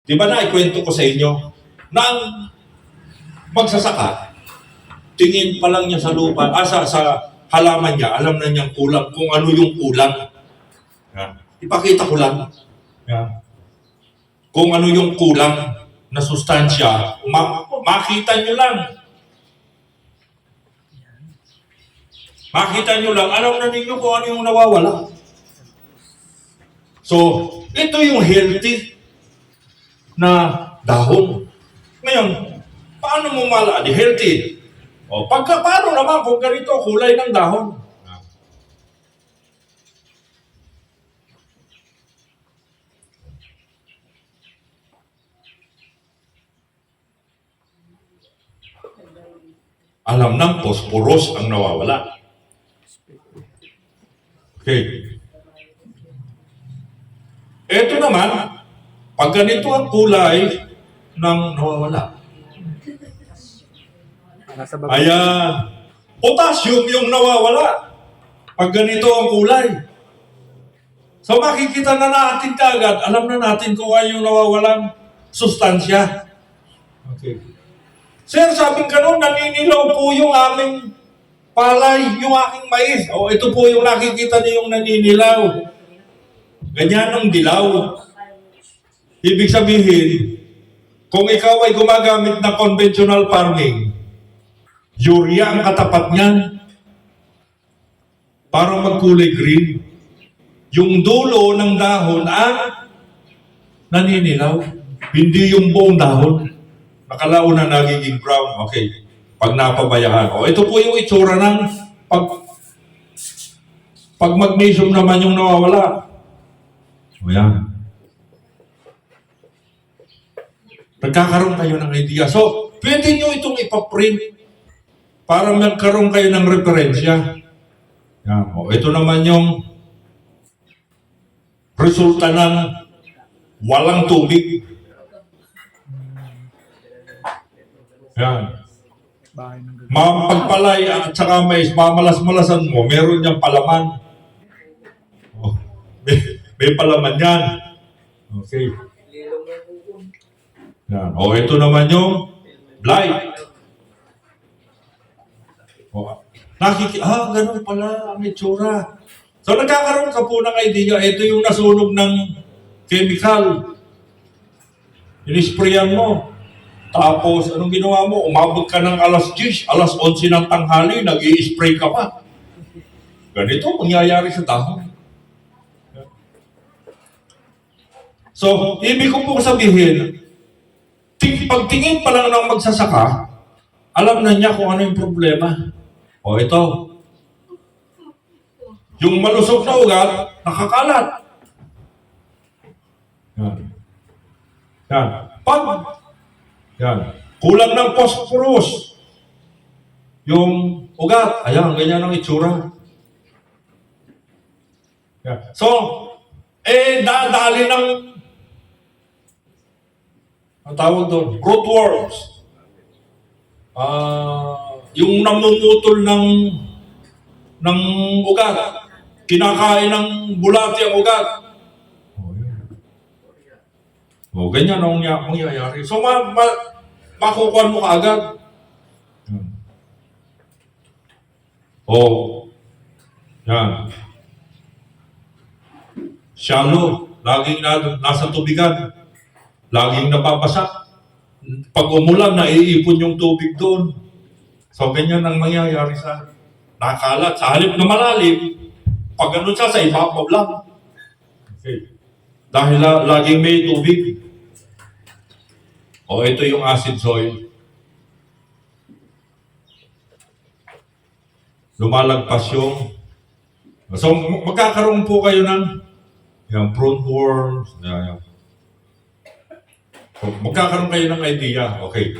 Di ba naikwento ko sa inyo na ang magsasaka, tingin pa lang niya sa lupa, sa halaman niya, alam na niyang kulang, kung ano yung kulang. Ipakita ko lang. Kung ano yung kulang na sustansya, makita nyo lang. Makita nyo lang, alam na ninyo kung ano yung nawawala. So, ito yung healthy na dahon. Ngayon, paano mo malaman? Healthy. O, paano naman kung ganito kulay ng dahon? Alam ng phosphorus ang nawawala. Okay. Ito naman, pag ganito ang kulay ng nawawala. Ayan. Potassium yung nawawala. Pag ganito ang kulay. So makikita na natin kaagad, alam na natin kung ano yung nawawalang sustansya. Okay. Sir, sabing ganun, naninilaw po yung aming palay, yung aking mais. O, ito po yung nakikita niyo yung naninilaw. Ganyan ang dilaw. Ibig sabihin, kung ikaw ay gumagamit ng conventional farming, urea ang katapat niyan para magkulay green. Yung dulo ng dahon ang naninilaw. Hindi yung buong dahon. Nakalaon na nagiging brown. Okay. Pag napabayaan. O, ito po yung itsura ng pag magnesium naman yung nawawala. O yan. Nagkakaroon kayo ng idea. So, pwede nyo itong ipaprint para magkaroon kayo ng referensya. Yan. O, ito naman yung resulta ng walang tubig. Yan. Pagpalay at saka mais, mamalas-malasan mo, meron niyang palaman. Oh, may palaman yan. Okay. Yan. O, ito naman yung blight. O, ganun pala ang itsura. So, nagkakaroon ka po ng idea, ito yung nasunog ng chemical. Inisprayan mo. Tapos, anong ginawa mo? Umabot ka ng alas 10, alas 11 ng tanghali, nag-i-spray ka pa. Ganito, mangyayari sa dahon. So, ibig ko po sabihin, pagtingin pa lang ng magsasaka, alam na niya kung ano yung problema. O, ito. Yung malusog na ugat, nakakalat. Yan. Yan. Yan. Kulang ng phosphorus. Yung ugat. Ayan, ganyan ang itsura. Yan. So, dadali ng ang tawag doon, rootworms. Yung namumutol ng ugat. Kinakain ng bulati ang ugat. O, ganyan ang mangyayari. So, makukuha mo kaagad. O, yan. Shallow. Laging nasa tubigan. Laging nababasa. Pag umulan, naiipon yung tubig doon. So, ganyan ang mangyayari sa nakalat. Sa halip na malalim, pag ganun siya, sa ibabaw lang. Okay. Dahil laging may tubig. O, ito yung acid soil. Lumalagpas yung... So, magkakaroon po kayo ng yung prune worms. So, magkakaroon kayo ng idea. Okay.